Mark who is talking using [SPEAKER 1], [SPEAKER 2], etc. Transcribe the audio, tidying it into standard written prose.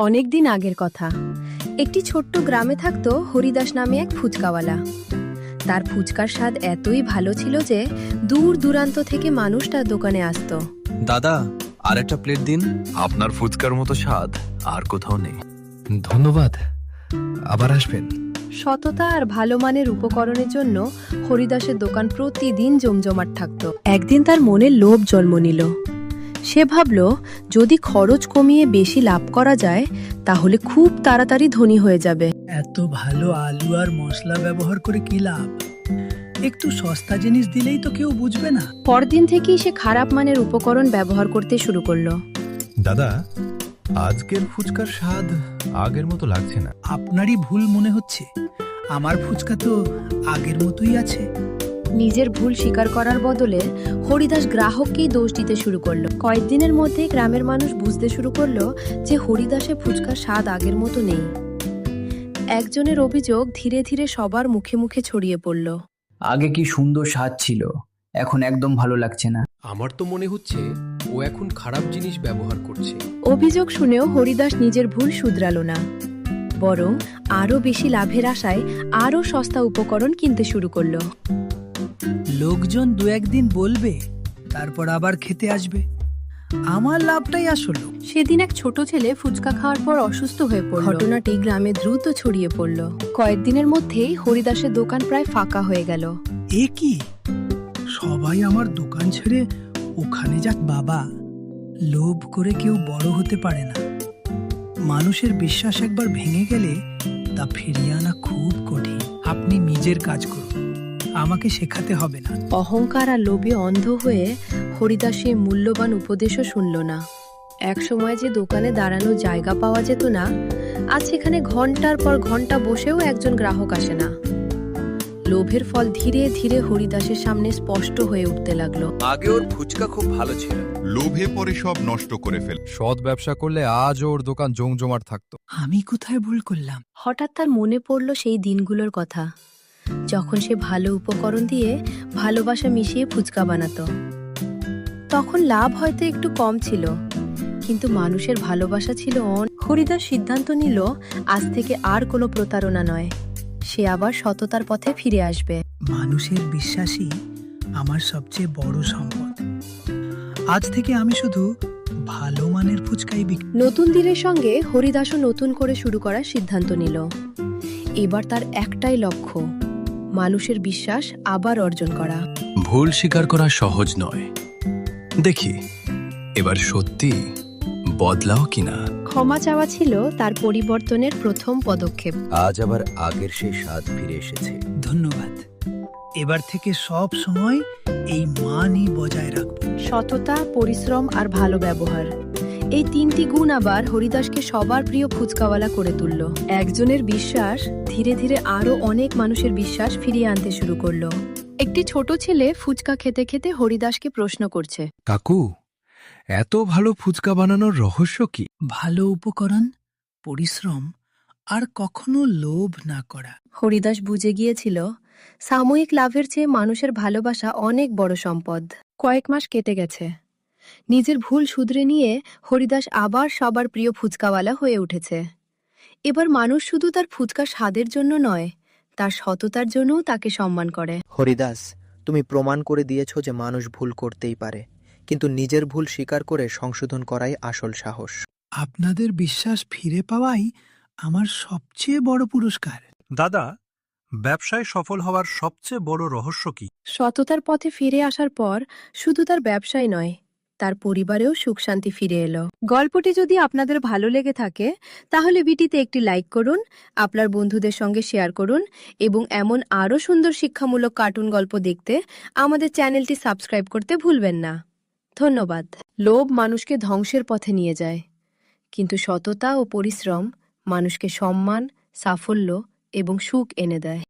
[SPEAKER 1] অনেকদিন আগের কথা। একটি ছোট্ট গ্রামে থাকতো হরিদাস নামে এক ফুচকাওয়ালা। তার ফুচকার স্বাদ এতই ভালো ছিল যে দূর দূরান্ত থেকে মানুষ তার দোকানে আসতো।
[SPEAKER 2] দাদা, আর একটা প্লেট দিন।
[SPEAKER 3] আপনার ফুচকার মতো স্বাদ আর কোথাও নেই।
[SPEAKER 4] ধন্যবাদ, আবার আসবেন।
[SPEAKER 1] সততা আর ভালো মানের উপকরণের জন্য হরিদাসের দোকান প্রতিদিন জমজমাট থাকতো। একদিন তার মনে লোভ জন্ম নিল। সে ভাবল, যদি খরচ কমিয়ে বেশি লাভ করা যায় তাহলে খুব তাড়াতাড়ি ধনী হয়ে যাবে।
[SPEAKER 5] এত ভালো আলু আর মশলা ব্যবহার করে কি লাভ? একটু সস্তা জিনিস দিলেই তো কেউ বুঝবে না।
[SPEAKER 1] পরদিন থেকেই সে খারাপ মানের উপকরণ ব্যবহার করতে শুরু করলো।
[SPEAKER 4] দাদা, আজকের ফুচকার স্বাদ আগের মতো লাগছে না।
[SPEAKER 5] আপনারই ভুল মনে হচ্ছে। আমার ফুচকা তো আগের মতোই আছে।
[SPEAKER 1] নিজের ভুল স্বীকার করার বদলে হরিদাস গ্রাহককেই দোষ দিতে শুরু করলো। কয়েকদিনের মধ্যেই গ্রামের মানুষ বুঝতে শুরু করলো যে হরিদাসের ফুচকার স্বাদ আগের মতো নেই। একজনের অভিযোগ ধীরে ধীরে সবার মুখে মুখে ছড়িয়ে পড়ল।
[SPEAKER 6] আগে কি সুন্দর স্বাদ ছিল, এখন একদম ভালো লাগছে না।
[SPEAKER 7] আমার তো মনে হচ্ছে ও এখন খারাপ জিনিস ব্যবহার করছে।
[SPEAKER 1] অভিযোগ শুনেও হরিদাস নিজের ভুল শুধরালো না, বরং আরো বেশি লাভের আশায় আরো সস্তা উপকরণ কিনতে শুরু করলো।
[SPEAKER 5] লোকজন দু একদিন বলবে, তারপর আবার খেতে আসবে। আমার লাভটাই আসলো।
[SPEAKER 1] সেদিন এক ছোট ছেলে ফুচকা খাওয়ার পর অসুস্থ হয়ে পড়ল। ঘটনাটি গ্রামে দ্রুত ছড়িয়ে পড়ল। কয়েকদিনের মধ্যেই হরিদাসের দোকান প্রায় ফাঁকা হয়ে গেল।
[SPEAKER 5] এ কি, সবাই আমার দোকান ছেড়ে ওখানে যাক। বাবা, লোভ করে কেউ বড় হতে পারে না। মানুষের বিশ্বাস একবার ভেঙে গেলে তা ফিরিয়ে আনা খুব কঠিন। আপনি নিজের কাজ করুন, আমাকে শেখাতে হবে না।
[SPEAKER 1] অহংকার আর লোভে অন্ধ হয়ে হরিদাস এই মূল্যবান উপদেশও শুনল না। এক সময় যে দোকানে দাঁড়ানোর জায়গা পাওয়া যেত না, আজ সেখানে ঘন্টার পর ঘন্টা বসেও একজন গ্রাহক আসে না। লোভের ফল ধীরে ধীরে হরিদাসের সামনে স্পষ্ট হয়ে উঠতে লাগলো।
[SPEAKER 2] আগে ওর ফুচকা খুব ভালো ছিল,
[SPEAKER 3] লোভে পরে সব নষ্ট করে ফেল।
[SPEAKER 4] সৎ ব্যবসা করলে আজ ওর দোকান জমজমাট থাকতো।
[SPEAKER 5] আমি কোথায় ভুল করলাম?
[SPEAKER 1] হঠাৎ তার মনে পড়ল সেই দিনগুলোর কথা, যখন সে ভালো উপকরণ দিয়ে ভালোবাসা মিশিয়ে ফুচকা বানাতো। তখন লাভ হয়তো একটু কম ছিল, কিন্তু মানুষের ভালোবাসা ছিল হরিদাস সিদ্ধান্ত নিল, আজ থেকে আর কোনো প্রতারণা নয়, সে আবার সততার পথে ফিরে আসবে।
[SPEAKER 5] মানুষের বিশ্বাসই আমার সবচেয়ে বড় সম্পদ। আজ থেকে আমি শুধু ভালো মানের ফুচকাই বিক্রি।
[SPEAKER 1] নতুন দিনের সঙ্গে হরিদাসও নতুন করে শুরু করার সিদ্ধান্ত নিল। এবার তার একটাই লক্ষ্য, মানুষের বিশ্বাস আবার অর্জন করা।
[SPEAKER 2] ভুল স্বীকার করা সহজ নয়। দেখি এবার সত্যি বদলাও কিনা।
[SPEAKER 1] ক্ষমা চাওয়া ছিল তার পরিবর্তনের প্রথম পদক্ষেপ।
[SPEAKER 8] আজ আবার আগের সেই স্বাদ ফিরে এসেছে।
[SPEAKER 5] ধন্যবাদ। এবার থেকে সব সময় এই মানই বজায় রাখব।
[SPEAKER 1] সততা, পরিশ্রম আর ভালো ব্যবহার, এই তিনটি গুণ আবার হরিদাসকে সবার প্রিয় ফুচকাওয়ালা করে তুলল। একজনের বিশ্বাস ধীরে ধীরে আরো অনেক মানুষের বিশ্বাস ফিরিয়ে আনতে শুরু করলো। একটি ছোট ছেলে ফুচকা খেতে খেতে হরিদাসকে প্রশ্ন করছে,
[SPEAKER 4] কাকু, এত ভালো ফুচকা বানানোর রহস্য কি?
[SPEAKER 5] ভালো উপকরণ, পরিশ্রম আর কখনো লোভ না করা।
[SPEAKER 1] হরিদাস বুঝে গিয়েছিল, সাময়িক লাভের চেয়ে মানুষের ভালোবাসা অনেক বড় সম্পদ। কয়েক মাস কেটে গেছে। নিজের ভুল শুধরে নিয়ে হরিদাস আবার সবার প্রিয় ফুচকাওয়ালা হয়ে উঠেছে। এবার মানুষ শুধু তার ফুচকা স্বাদের জন্য নয়, তার সততার জন্যও তাকে সম্মান করে।
[SPEAKER 8] হরিদাস, তুমি প্রমাণ করে দিয়েছো যে মানুষ ভুল করতেই পারে, কিন্তু নিজের ভুল স্বীকার করে সংশোধন করাই আসল সাহস।
[SPEAKER 5] আপনাদের বিশ্বাস ফিরে পাওয়াই আমার সবচেয়ে বড় পুরস্কার।
[SPEAKER 9] দাদা, ব্যবসায় সফল হওয়ার সবচেয়ে বড় রহস্য কি?
[SPEAKER 1] সততার পথে ফিরে আসার পর শুধু তার ব্যবসায় নয়, তার পরিবারেও সুখ শান্তি ফিরে এলো। গল্পটি যদি আপনাদের ভালো লেগে থাকে তাহলে ভিডিওতে একটি লাইক করুন, আপনার বন্ধুদের সঙ্গে শেয়ার করুন এবং এমন আরও সুন্দর শিক্ষামূলক কার্টুন গল্প দেখতে আমাদের চ্যানেলটি সাবস্ক্রাইব করতে ভুলবেন না। ধন্যবাদ। লোভ মানুষকে ধ্বংসের পথে নিয়ে যায়, কিন্তু সততা ও পরিশ্রম মানুষকে সম্মান, সাফল্য এবং সুখ এনে দেয়।